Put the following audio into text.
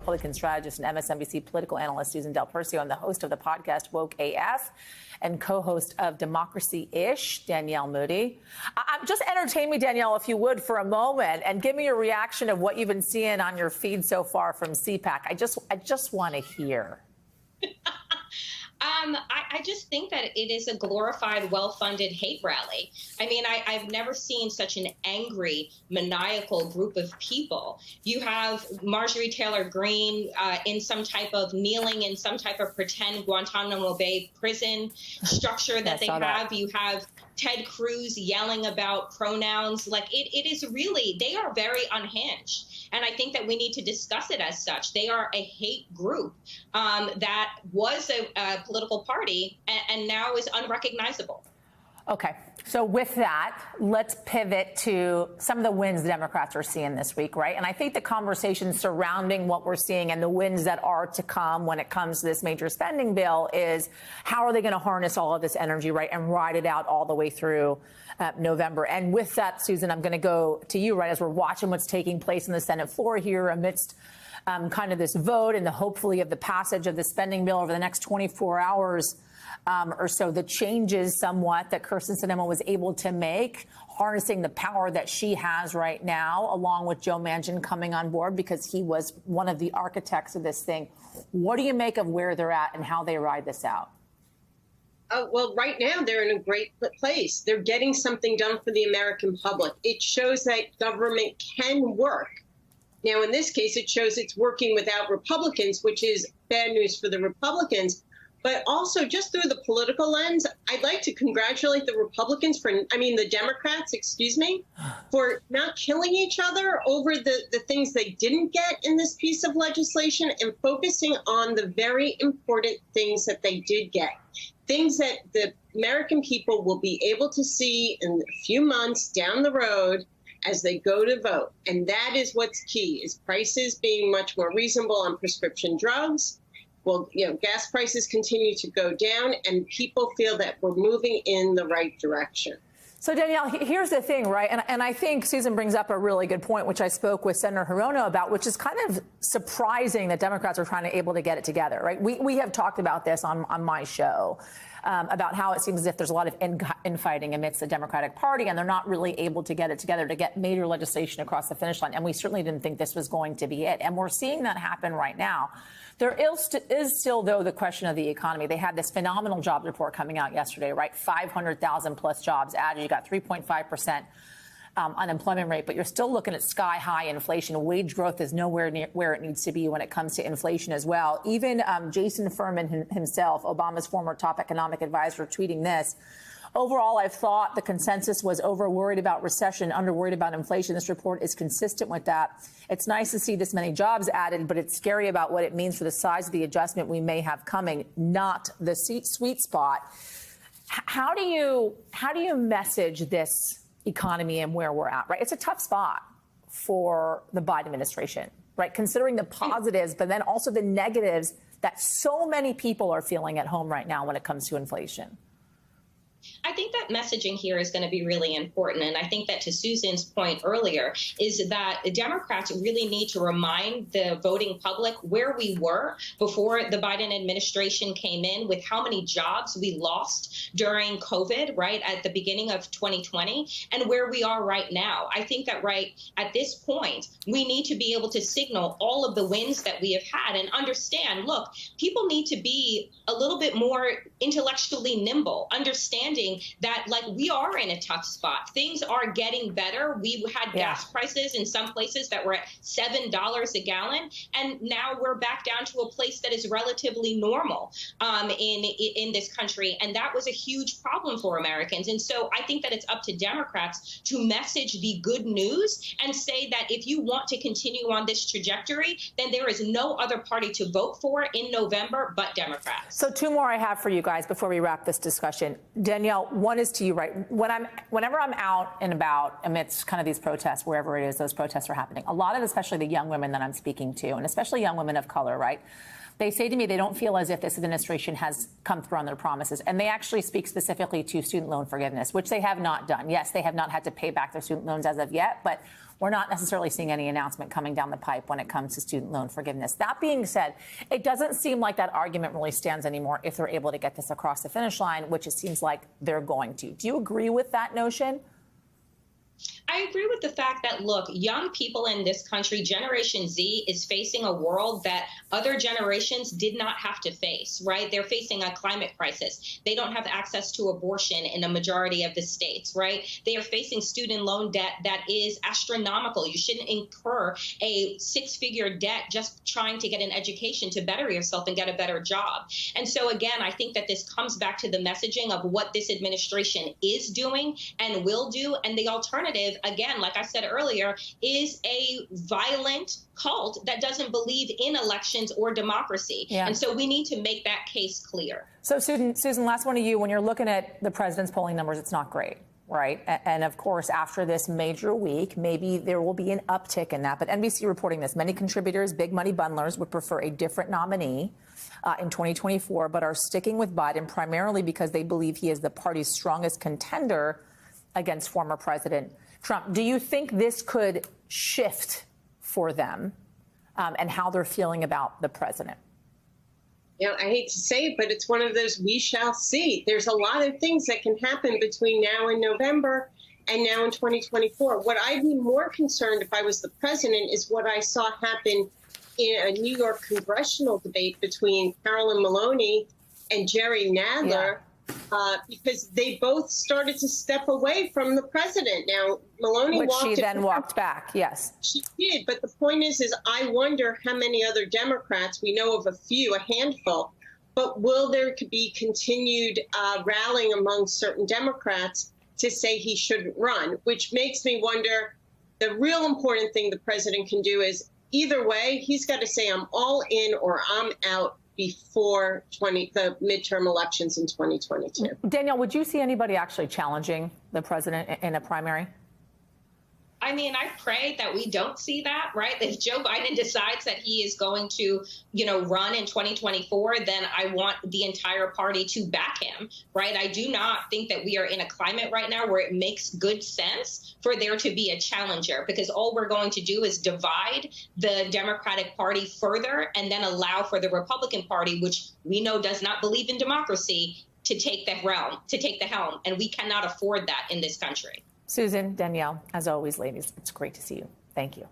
Republican strategist and MSNBC political analyst Susan Del Percio, and the host of the podcast Woke AF and co-host of Democracy-ish, Danielle Moody. Just entertain me, Danielle, if you would, for a moment, and give me a reaction of what you've been seeing on your feed so far from CPAC. I just want to hear. I just think that it is a glorified, well-funded hate rally. I mean, I've never seen such an angry, maniacal group of people. You have Marjorie Taylor Greene in some type of kneeling in some type of pretend Guantanamo Bay prison structure that they have. You have Ted Cruz yelling about pronouns. Like, it is really, they are very unhinged. And I think that we need to discuss it as such. They are a hate group that was a political party and now is unrecognizable. Okay. So with that, let's pivot to some of the wins the Democrats are seeing this week, right? And I think the conversation surrounding what we're seeing and the wins that are to come when it comes to this major spending bill is how are they going to harness all of this energy, right, and ride it out all the way through November. And with that, Susan, I'm going to go to you, right, as we're watching what's taking place in the Senate floor here amidst kind of this vote and the hopefully of the passage of the spending bill over the next 24 hours or so, the changes somewhat that Kyrsten Sinema was able to make, harnessing the power that she has right now, along with Joe Manchin coming on board because he was one of the architects of this thing. What do you make of where they're at and how they ride this out? Well, right now, they're in a great place. They're getting something done for the American public. It shows that government can work. Now, in this case, it shows it's working without Republicans, which is bad news for the Republicans. But also, just through the political lens, I'd like to congratulate the Republicans the Democrats, for not killing each other over the things they didn't get in this piece of legislation and focusing on the very important things that they did get. Things that the American people will be able to see in a few months down the road as they go to vote. And that is what's key, is prices being much more reasonable on prescription drugs. Well, gas prices continue to go down, and people feel that we're moving in the right direction. So, Danielle, here's the thing, right? And I think Susan brings up a really good point, which I spoke with Senator Hirono about, which is kind of surprising that Democrats are trying to able to get it together, right? We have talked about this on my show. About how it seems as if there's a lot of infighting amidst the Democratic Party, and they're not really able to get it together to get major legislation across the finish line. And we certainly didn't think this was going to be it. And we're seeing that happen right now. There is still, though, the question of the economy. They had this phenomenal jobs report coming out yesterday, right? 500,000 plus jobs added. You got 3.5%. Unemployment rate, but you're still looking at sky high inflation. Wage growth is nowhere near where it needs to be when it comes to inflation as well. Even Jason Furman himself, Obama's former top economic advisor, tweeting this. Overall, I've thought the consensus was over worried about recession, under worried about inflation. This report is consistent with that. It's nice to see this many jobs added, but it's scary about what it means for the size of the adjustment we may have coming, not the sweet spot. How do you message this economy and where we're at, right? It's a tough spot for the Biden administration, right? Considering the positives, but then also the negatives that so many people are feeling at home right now when it comes to inflation. I think that messaging here is going to be really important. And I think that, to Susan's point earlier, is that the Democrats really need to remind the voting public where we were before the Biden administration came in, with how many jobs we lost during COVID, right, at the beginning of 2020, and where we are right now. I think that right at this point, we need to be able to signal all of the wins that we have had and understand, look, people need to be a little bit more intellectually nimble, understanding that, like, we are in a tough spot. Things are getting better. We had gas prices in some places that were at $7 a gallon, and now we're back down to a place that is relatively normal in this country. And that was a huge problem for Americans. And so I think that it's up to Democrats to message the good news and say that if you want to continue on this trajectory, then there is no other party to vote for in November but Democrats. So two more I have for you guys before we wrap this discussion. Danielle, one is to you, right? Whenever I'm out and about amidst kind of these protests, wherever it is those protests are happening, a lot of, especially the young women that I'm speaking to, and especially young women of color, right? They say to me they don't feel as if this administration has come through on their promises. And they actually speak specifically to student loan forgiveness, which they have not done. Yes, they have not had to pay back their student loans as of yet, but we're not necessarily seeing any announcement coming down the pipe when it comes to student loan forgiveness. That being said, it doesn't seem like that argument really stands anymore if they're able to get this across the finish line, which it seems like they're going to. Do you agree with that notion? I agree with the fact that, look, young people in this country, Generation Z, is facing a world that other generations did not have to face, right? They're facing a climate crisis. They don't have access to abortion in a majority of the states, right? They are facing student loan debt that is astronomical. You shouldn't incur a six-figure debt just trying to get an education to better yourself and get a better job. And so, again, I think that this comes back to the messaging of what this administration is doing and will do, and the alternative, again, like I said earlier, is a violent cult that doesn't believe in elections or democracy. Yeah. And so we need to make that case clear. So, Susan, last one to you. When you're looking at the president's polling numbers, it's not great, right? And of course, after this major week, maybe there will be an uptick in that. But NBC reporting this. Many contributors, big money bundlers, would prefer a different nominee in 2024, but are sticking with Biden primarily because they believe he is the party's strongest contender against former President Trump. Do you think this could shift for them and how they're feeling about the president? You know, I hate to say it, but it's one of those we shall see. There's a lot of things that can happen between now and November and now in 2024. What I'd be more concerned if I was the president is what I saw happen in a New York congressional debate between Carolyn Maloney and Jerry Nadler. Yeah. Because they both started to step away from the president. Now, Maloney walked back. Yes, she did. But the point is I wonder how many other Democrats, we know of a few, a handful, but will there be continued rallying among certain Democrats to say he shouldn't run, which makes me wonder the real important thing the president can do is either way, he's got to say I'm all in or I'm out before the midterm elections in 2022. Danielle, would you see anybody actually challenging the president in a primary? I mean, I pray that we don't see that, right? If Joe Biden decides that he is going to, run in 2024, then I want the entire party to back him, right? I do not think that we are in a climate right now where it makes good sense for there to be a challenger, because all we're going to do is divide the Democratic Party further and then allow for the Republican Party, which we know does not believe in democracy, to take the helm. And we cannot afford that in this country. Susan, Danielle, as always, ladies, it's great to see you. Thank you.